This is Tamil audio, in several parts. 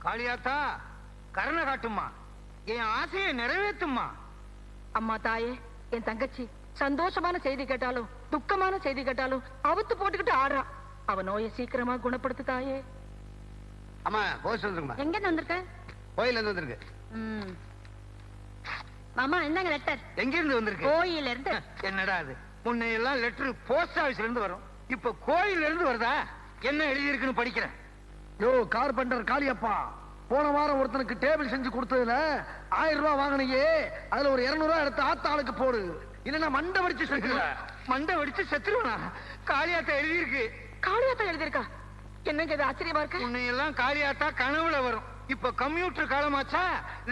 காளியாத்தா கருணை காட்டுமா, என் ஆசையை நிறைவேற்றுமா. அம்மா தாயே, என் தங்கச்சி சந்தோஷமான செய்தி கேட்டாலும் துக்கமான செய்தி கேட்டாலும் அவுத்து போட்டுக்கிட்டு ஆடுறா. அவ நோயை சீக்கிரமா குணப்படுத்து தாயே. அம்மா போஸ்ட் வந்துருக்குமா? எங்க வந்திருக்க? கோயில இருந்து வந்திருக்கு. மாமா என்னங்க லெட்டர்? எங்க இருந்து வந்திருக்கு? கோயில இருந்து. என்னடா அது, முன்ன எல்லாம் லெட்டர் போஸ்ட் ஆபீஸ்ல இருந்து வரும், இப்ப கோயில இருந்து வருதா? என்ன எழுதி இருக்குன்னு படிக்கிறேன். யோ கார்பெண்டர் காளியப்பா, போன வாரம் ஒருத்தனுக்கு டேபிள் செஞ்சு கொடுத்ததுல 1000 ரூபாய் வாங்கினியே, அதுல ஒரு 200 ரூபாய் எடுத்து ஆத்தாளுக்கு போடு, இல்லன்னா மண்டை வடிச்சு செத்துருவ. மண்டை வடிச்சு செத்துருவனா? காளியாத்தா எழுதி இருக்கு. காளியாத்தா எழுதிருக்கா? என்னங்க இது ஆச்சரியமா இருக்கு. முன்ன எல்லாம் காளியாத்தா கனவுல வரும், இப்ப கம்ப்யூட்டர் காலமாச்சா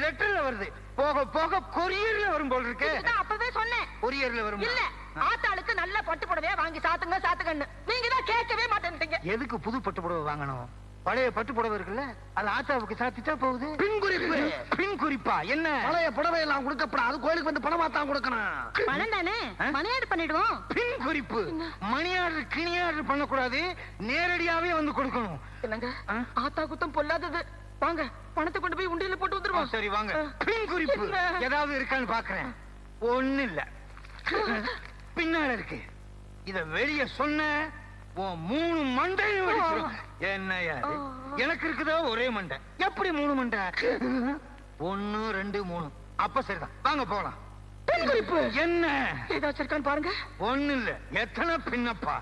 லெட்டர்ல வருது. போக போக கொரியர்ல வரும் போல் இருக்கு. அப்பவே சொன்னேன் கொரியர்ல வரும். இல்ல, ஆத்தாளுக்கு நல்ல பட்டு புடவையா வாங்கி சாத்துங்க சாத்துங்கன்னு நீங்க தான் கேட்கவே மாட்டேன்ட்டீங்க. எதுக்கு புது பட்டு புடவை வாங்கணும்? பழைய பட்டு புடவை இருக்குல்ல, அது ஆத்தாவுக்கு சாத்திட்டா போகுது. பின் குறிப்பு. பின் குறிப்பா என்ன? பழைய புடவை எல்லாம் கொடுக்கப்படாது, கோயிலுக்கு வந்து பணமா தான் கொடுக்கணும். பணம் தானே, மணியாடு பண்ணிடுவோம். பின் குறிப்பு. மணியாடு கிணியாடு பண்ணக்கூடாது, நேரடியாவே வந்து கொடுக்கணும். என்னங்க ஆத்தா குத்தம் பொல்லாதது. வாங்க பணத்தை கொண்டு போய் உண்டியில போட்டு வந்துருவோம். சரி வாங்க. பின் குறிப்பு ஏதாவது இருக்கான்னு பாக்குறேன். ஒண்ணு இல்ல, பின்னால இருக்கு. இத வெளிய சொன்ன 3 மண்டையும் வெடிச்சிடும். என்ன எனக்கு இருக்குதோ ஒரே மண்டை, எப்படி 3 மண்டை? 1 2 3. அப்ப சரிதான், வாங்க போலாம். பின் குறிப்பு என்ன ஏதாச்சும் இருக்கான்னு பாருங்க. ஒண்ணு இல்ல, எத்தனை பின்னப்பா.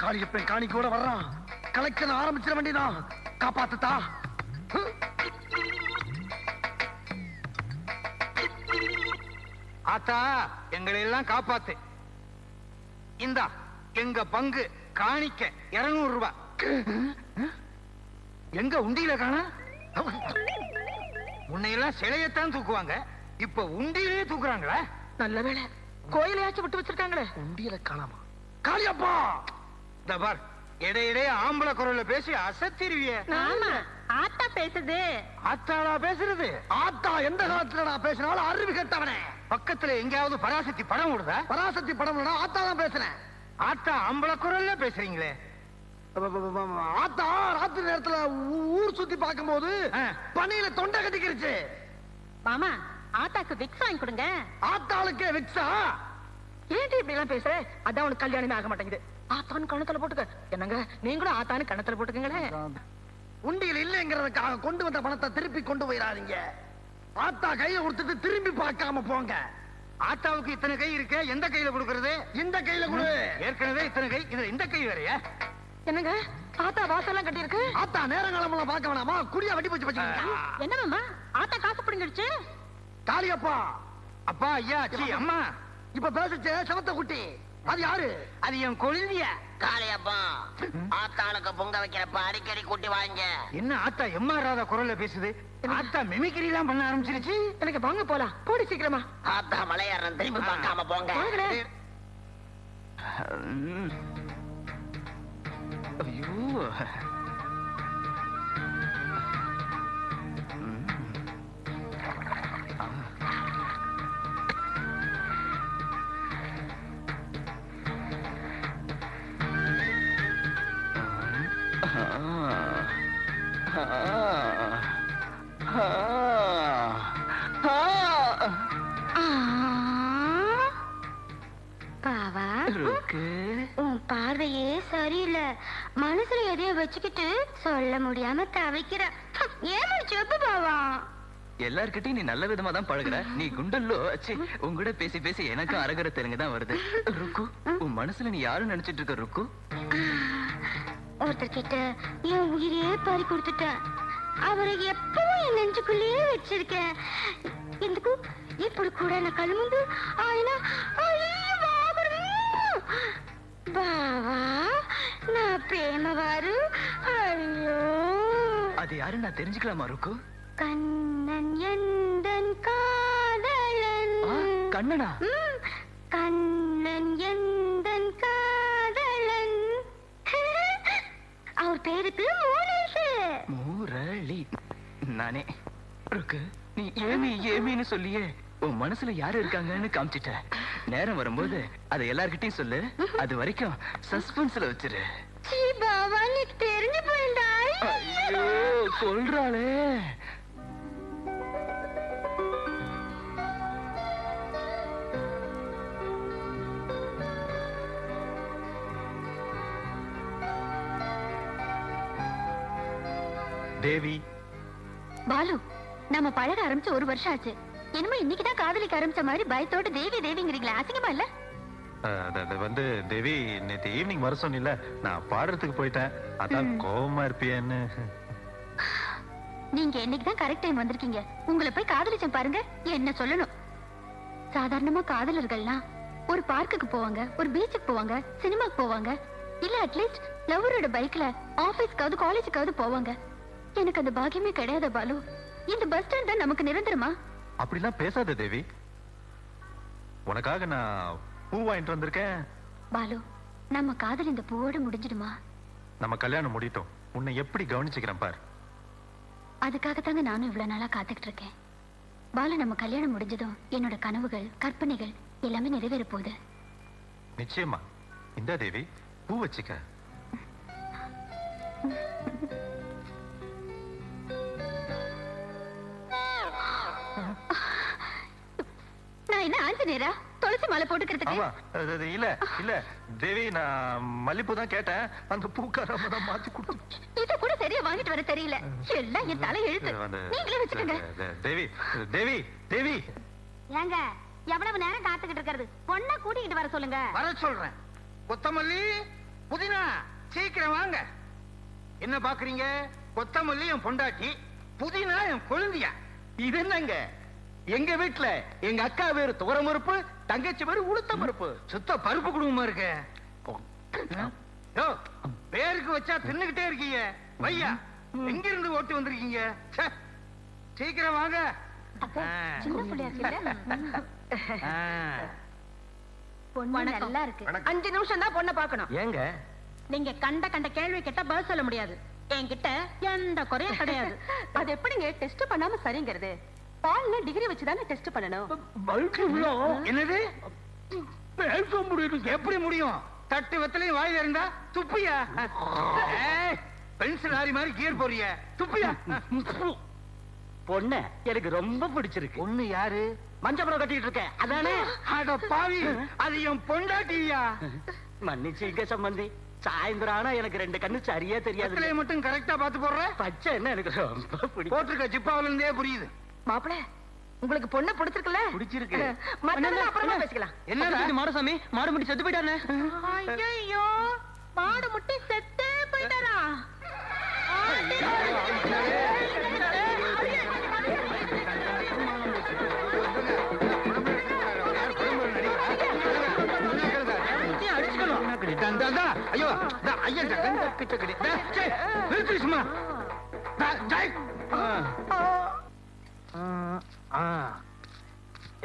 காளியப்பன் காணிக்கோட வர்றான், கலெக்ஷன் ஆரம்பிச்சிட வேண்டியதான். காப்பாத்துதா. ஆத்தா எங்களை எல்லாம் காப்பாத்து. இந்தா எங்க பங்கு காணிக்க 200 ரூபாய். எங்க உண்டியில காணா? முன்னையெல்லாம் சிலையத்தான் தூக்குவாங்க, இப்ப உண்டியிலே தூக்குறாங்களா? நல்ல வேளை கோயிலையாச்சும் விட்டு வச்சிருக்காங்களே. உண்டியல காணாமா? காளியப்பா இந்த பார், இடையிடையே ஆம்பளை குரல்ல பேசி அசத்திருவிய. ஆத்தா பேசுது. ஆத்தாளா பேசுறது? ஆத்தா எந்த காலத்துல பேசினாலும் அறிவு கேட்டவனே. பக்கத்துல எங்கேயாவது பராசக்தி படம் ஓடுதா? பராசக்தி படம் ஆத்தா தான் பேசுறேன். ஆத்தா ஆம்பளை குரல்ல பேசுறீங்களே. ஆத்தா ராத்திரி நேரத்துல ஊர் சுத்தி பார்க்கும் போது பனியில தொண்டை கட்டிக்கிருச்சு. மாமா ஆத்தாக்கு விக்ஸ் வாங்கி கொடுங்க. ஆத்தாளுக்கே விக்ஸா? ஏன்டி இப்படி எல்லாம் பேசுற? அதான் உனக்கு கல்யாணமே ஆக மாட்டேங்குது. ஆத்தான்னு கணத்துல போட்டுக்க. என்னங்க நீங்களும் ஆத்தான்னு கணத்துல போட்டுக்கங்களேன். உண்டியில் இல்லைங்கிறதுக்காக கொண்டு வந்த பணத்தை திருப்பி கொண்டு போயிடாதீங்க. ஆத்தா கையை கொடுத்துட்டு திரும்பி பார்க்காம போங்க. ஆத்தாவுக்கு இத்தனை கை இருக்கு, எந்த கையில கொடுக்கறது? இந்த கையில கொடு. ஏற்கனவே இத்தனை கை, இதுல இந்த கை வேறையா? என்னங்க ஆத்தா வாசல்லாம் கட்டி இருக்கு. ஆத்தா நேரங்காலமெல்லாம் பார்க்க வேணாமா? குடியா வெட்டி போச்சு வச்சுக்கோங்க. என்ன மாமா ஆத்தா காசு பிடிங்கிடுச்சு? காளியப்பா. அப்பா ஐயா சி அம்மா. இப்ப பேசுச்சே சமத்த குட்டி, அது யாரு? அது என் கொழுந்திய. காளியப்பா ஆத்தாளுக்கு பொங்க வைக்கிறப்ப அடிக்கடி கூட்டி வாங்க. என்ன ஆத்தா எம்மாறாத குரல்ல பேசுது? ஆத்தா மிமிக்ரி எல்லாம் பண்ண ஆரம்பிச்சிருச்சு. எனக்கு வாங்க போலாம், போடி சீக்கிரமா. ஆத்தா மலையாரன் திரும்பி பார்க்காம போங்க. ஐயோ பாவா, உன் பார்வையே சரியில்லை. மனசுல எதையும் வச்சுக்கிட்டு சொல்ல முடியாம தவிக்கிற. ஏமா செப்பு பாவா? எல்லார்கிட்டையும் நீ நல்ல விதமா தான் பழகுற. நீ குண்டல்லோ உங்ககிட்ட பேசி பேசி எனக்கும் அரகர தெலுங்கு தான் வருது. ருக்கு, உன் மனசுல நீ யாரும் நினைச்சிட்டு இருக்க ருக்கு? ஒருத்தர் கிட்ட என் உயிரே பறி கொடுத்துட்டேன். அவரை எப்பவும் என் நெஞ்சுக்குள்ளேயே வச்சிருக்கேன். ఎందుకు ఇప్పుడు కూడా నా కళ్ళ ముందు ఆయన బావా నా ప్రేమ వారు. అయ్యో அது யாரு நான் தெரிஞ்சுக்கலாமா ருக்கு? கண்ணன் எந்தன் காதலன். கண்ணனா? கண்ணன் எந்தன் காதலன். அவர் பேருக்கு மூரேஷ். மூரளி. நானே ருக்கு, நீ ஏமின்னு சொல்லியே உன் மனசுல யாரு இருக்காங்கன்னு காமிச்சிட்ட. நேரம் வரும்போது அதை எல்லார்கிட்டையும் சொல்லு. அது வரைக்கும் சஸ்பென்ஸ்ல வச்சிரு. சீபா பவானிக்கு தெரிஞ்சு போயிண்டா. ஐயோ சொல்றாளே. தேவி பாலு, நம்ம பழக ஆரம்பிச்சு 1 வருஷம் ஆச்சு. என்னமோ இன்னைக்குதான் காதலிக்க ஆரம்பிச்ச மாதிரி பயத்தோட தேவி தேவிங்கிறீங்களா? அசிங்கமா இல்ல? அது வந்து தேவி, நேத்து ஈவினிங் வர சொன்னில, நான் பாடுறதுக்கு போயிட்டேன். அதான் கோவமா இருப்பியன்னு. நீங்க என்னைக்குதான் கரெக்ட் டைம் வந்திருக்கீங்க. உங்களை போய் காதலிச்சேன் பாருங்க. என்ன சொல்லணும்? சாதாரணமா காதலர்கள்லாம் ஒரு பார்க்குக்கு போவாங்க, ஒரு பீச்சுக்கு போவாங்க, சினிமாக்கு போவாங்க, இல்ல அட்லீஸ்ட் லவரோட பைக்ல ஆபீஸ்க்காவது காலேஜுக்காவது போவாங்க. எனக்கு அந்த பாக்கியமே கிடையாது பாலு. இந்த பஸ் ஸ்டாண்ட் தான் நமக்கு நிரந்தரமா? அப்படிலாம் பேசாத தேவி. உனக்காக நான் பூ வாங்கிட்டு வந்திருக்கேன். பாலு, நம்ம காதல் இந்த பூவோட முடிஞ்சிடுமா? நம்ம கல்யாணம் முடியட்டும், உன்னை எப்படி கவனிச்சுக்கிறேன் பார். அதுக்காக தாங்க நானும் இவ்வளவு நாளா காத்துக்கிட்டு இருக்கேன். பாலு, நம்ம கல்யாணம் முடிஞ்சதும் என்னோட கனவுகள், கற்பனைகள் எல்லாமே நிறைவேற போகுது. நிச்சயமா. இந்த தேவி, பூ வச்சுக்க. நான் என்ன ஆஞ்சநேயரா? துளசி மாலை போட்டுக்கிறதுக்கு? ஆமா, இல்ல இல்ல தேவி, நான் மல்லிப்பூ தான் கேட்டேன். அந்த பூக்காரமா தான் மாத்தி கொடுத்து. இத கூட சரியா வாங்கிட்டு வர தெரியல. எல்லாம் என் தலை எழுத்து. நீங்களே வச்சுக்கோங்க. தேவி தேவி தேவி. ஏங்க, எவ்வளவு நேரம் காத்துக்கிட்டு இருக்கிறது? பொண்ணை கூட்டிக்கிட்டு வர சொல்லுங்க. வர சொல்றேன். கொத்தமல்லி, புதினா, சீக்கிரம் வாங்க. என்ன பாக்குறீங்க? கொத்தமல்லி என் பொண்டாட்டி, புதினா என் கொழுந்தியா. இது என்னங்க? எங்க வீட்டுல எங்க அக்கா பேரு துவரம் பருப்பு, தங்கச்சி பேரு உளுத்த பருப்பு. சுத்த பருப்பு குடும்பமா இருக்கு. பேருக்கு வச்சா தின்னுகிட்டே இருக்கீங்க. வையா, எங்க இருந்து ஓட்டு வந்திருக்கீங்க? சீக்கிரம் வாங்க. சின்ன பிள்ளையா இருக்குல்ல? பொண்ணு நல்லா இருக்கு. 5 நிமிஷம் தான் பொண்ணை பார்க்கணும். ஏங்க நீங்க கண்ட கேள்வி கேட்டா பதில் சொல்ல முடியாது. என்கிட்ட எந்த குறையும் கிடையாது. அது எப்படிங்க டெஸ்ட் பண்ணாம சரிங்கிறது? பால்ல டிகிரி வச்சுதானே டெஸ்ட் பண்ணணும். என்னது? எப்படி முடியும்? தட்டு வெத்தலையும் வாயில இருந்தா துப்பியா? பென்சில் ஆரி மாதிரி கியர் போறிய துப்பியா? பொண்ணு எனக்கு ரொம்ப பிடிச்சிருக்கு. பொண்ணு யாரு? மஞ்சபுரம் கட்டிட்டு இருக்கேன் அதானே? அட பாவி, அது என் பொண்டாட்டியா? மன்னிச்சுங்க சம்பந்தி, சாயந்தரம் ஆனா எனக்கு 2 கண்ணு சரியா தெரியாது. வெத்தலையை மட்டும் கரெக்டா பார்த்து போடுற. பச்சை என்ன எனக்கு ரொம்ப பிடிக்கும். போட்டிருக்க ஜிப்பாவில இருந்தே புரியுது. மாப்பிள, உங்களுக்கு பொண்ணு பிடிச்சிருக்குல்ல? பிடிச்சிருக்கு. மத்ததெல்லாம் அப்புறமா பேசிக்கலாம். என்ன மாடசாமி, மாடு முடி செத்து போயிட்டானே. ஐயோ, மாடு முட்டி செத்தே போயிட்டாரா? ஐயோ,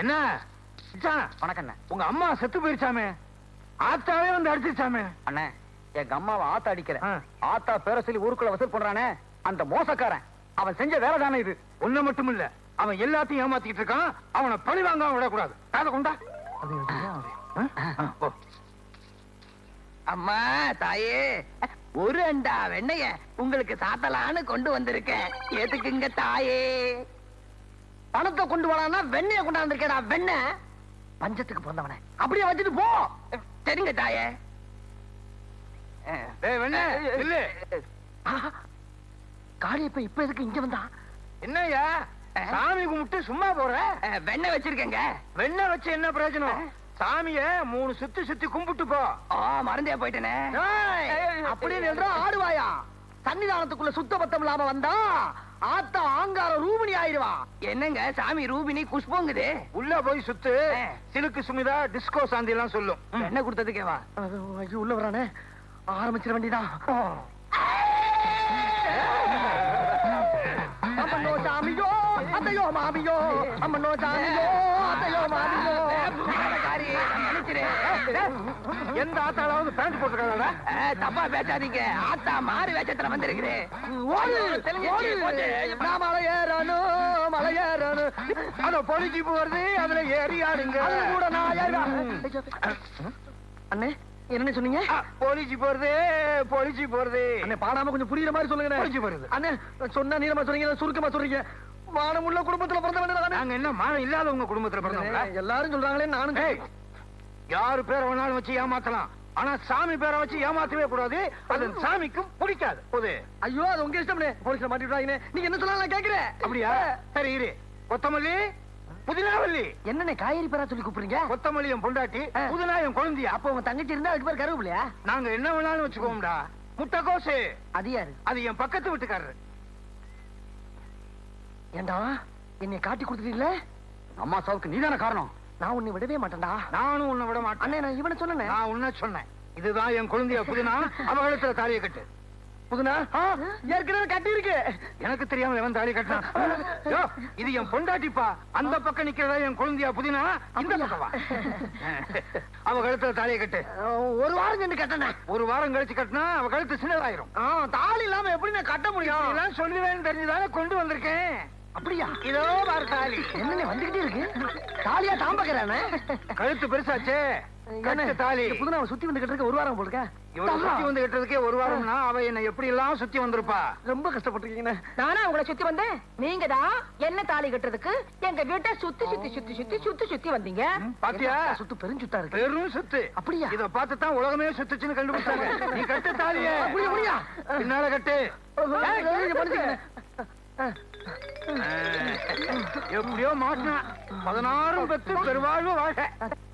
என்ன வணக்கம் உங்க அம்மா செத்து போயிருச்சாமே? ஆத்தாவே வந்து அடிச்சிருச்சாமே? அண்ணே, எங்க அம்மாவை ஆத்தா அடிக்கிறேன். ஆத்தா பேர சொல்லி ஊருக்குள்ள வசூல் பண்றானே அந்த மோசக்காரன், அவன் செஞ்ச வேலை தானே இது. ஒண்ணு மட்டும் இல்ல, அவன் எல்லாத்தையும் ஏமாத்திக்கிட்டு இருக்கான். அவனை பழி வாங்காம விடக்கூடாது. காதை கொண்டா. அம்மா தாயே, ஒரு அண்டா வெண்ணைய உங்களுக்கு சாத்தலான்னு கொண்டு வந்திருக்கேன். எதுக்குங்க தாயே? பணத்தை கொண்டு வரானா வெண்ணைய கொண்டாந்துருக்கேடா. வெண்ணெய் பஞ்சத்துக்கு பிறந்தவனே, அப்படியே வச்சுட்டு போ. சரிங்க தாயே. காளியப்ப இப்ப எதுக்கு இங்க வந்தா? என்னய்யா, சாமி கும்பிட்டு சும்மா போற? வெண்ணெய் வச்சிருக்கேங்க. வெண்ணெய் வச்சு என்ன பிரயோஜனம்? சாமிய 3 சுத்தி சுத்தி கும்பிட்டு போ. மறந்தே போயிட்டேனே. அப்படின்னு ஆடுவாயா? சன்னிதானத்துக்குள்ள சுத்த பத்தம் இல்லாம வந்தா ஆத்தா ஆங்கார ரூபினி ஆயிடுவா. என்னங்க சாமி ரூபினி குஷ்பங்குது. உள்ள போய் சுத்து. சிலுக்கு சுமிதா டிஸ்கோ சாந்தி எல்லாம் சொல்லும். என்ன கொடுத்ததுக்கேவா? ஐயோ, உள்ள வரானே, ஆரம்பிச்சிட வேண்டியதான். அம்மனோ சாமியோ, அத்தையோ மாமியோ, அம்மனோ சாமியோ, அத்தையோ மாமியோ. எந்த ஆத்தாளாவது பேண்ட் போட்டுருக்காங்க? தப்பா பேசாதீங்க. ஆத்தா மாறு வேஷத்துல வந்திருக்குது. மலை ஏறணும், மலை ஏறணும். அத பொலிஜிப்பு வருது, அதுல ஏறி ஆடுங்க. கூட நான் அண்ணே, என்ன சொன்னீங்க? போலீஸ் போறது போலீஸ் போறது. அண்ணே பாடாம கொஞ்சம் புரியுற மாதிரி சொல்லுங்க. போலீஸ் போறது. அண்ணே சொன்னா நீளமா சொல்றீங்க, சுருக்கமா சொல்றீங்க. மானமுள்ள குடும்பத்துல பிறந்தவங்க. நாங்க என்ன மானம் இல்லாதவங்க குடும்பத்துல பிறந்தவங்களா? எல்லாரும் சொல்றாங்களே நானும். யாரு பேரை வேணாலும் வச்சு ஏமாத்தலாம், ஆனா சாமி பேரை வச்சு ஏமாத்தவே கூடாது. அது சாமிக்கும் பிடிக்காது. போது ஐயோ அது உங்க இஷ்டம்னே. போலீஸ்ல மாட்டி விடாதீங்க. நீங்க என்ன சொல்லலாம் கேக்குறேன். அப்படியா? சரி இரு. கொத்தமல்லி புதினாவல்லி. என்னண்ணே காய்கறி பேரா சொல்லி கூப்பிடுறீங்க? கொத்தமல்லி என் பொண்டாட்டி, புதினா என் குழந்தையா. அப்ப உங்க தங்கச்சி இருந்தா அதுக்கு பேர் கருவேப்பிலையா? நாங்க என்ன வேணாலும் வச்சுக்கோம்டா. முட்டைக்கோசு அது யாரு? அது என் பக்கத்து வீட்டுக்காரரு. ஏண்டா என்னை காட்டி கொடுத்துட்டீங்களே? அம்மா சாவுக்கு நீதான காரணம். நான் உன்னை விடவே மாட்டேன்டா. நானும் உன்னை விட மாட்டேன். அண்ணே நான் இவனை சொன்னேன். நான் உன்ன சொன்னேன். இதுதான் என் குழந்தைய புதினா. அவ கழுத்துல தாலியை கட்டு. புதுனா ஏற்கனவே கட்டி இருக்கு. எனக்கு தெரியாம எவன் தாலி கட்டினா? யோ, இது என் பொண்டாட்டிப்பா. அந்த பக்கம் நிக்கிறதா என் குழந்தையா புதினா. இந்த பக்கம் வா. அவ கழுத்துல தாலியை கட்டு. ஒரு வாரம் சென்று கட்டணே. ஒரு வாரம் கழிச்சு கட்டினா அவ கழுத்து சின்னதாயிரும். தாலி இல்லாம எப்படி நான் கட்ட முடியும்? எல்லாம் சொல்லுவேன்னு தெரிஞ்சுதானே கொண்டு வந்திருக்கேன். அப்படியா? இதோ பாரு தாலி. என்னண்ணே வந்துகிட்டே இருக்கு? தாலியா தாம்பக்கிறானே. கழுத்து பெருசாச்சே. கட்டு தாலி. புதுனா சுத்தி வந்து கட்டுறதுக்கு ஒரு வாரம் போடுக்க. இவளை சுத்தி வந்து கட்டுறதுக்கே ஒரு வாரம்னா அவ என்ன எப்படி எல்லாம் சுத்தி வந்திருப்பா. ரொம்ப கஷ்டப்பட்டிருக்கீங்க. நானா உங்களை சுத்தி வந்தேன்? நீங்க தான் என்ன தாலி கட்டுறதுக்கு எங்க வீட்டை சுத்தி சுத்தி சுத்தி சுத்தி சுத்தி சுத்தி வந்தீங்க. பாத்தியா? சுத்து பெருஞ்சுத்தா இருக்கு. பெரும் சுத்து. அப்படியா? இத பார்த்து தான் உலகமே சுத்துச்சுன்னு கண்டுபிடிச்சாங்க. நீ கட்டு தாலியே. அப்படியா? பின்னால கட்டு. எப்படியோ மாட்டினா 16 பெத்து பெருவாழ்வு வாழ்க.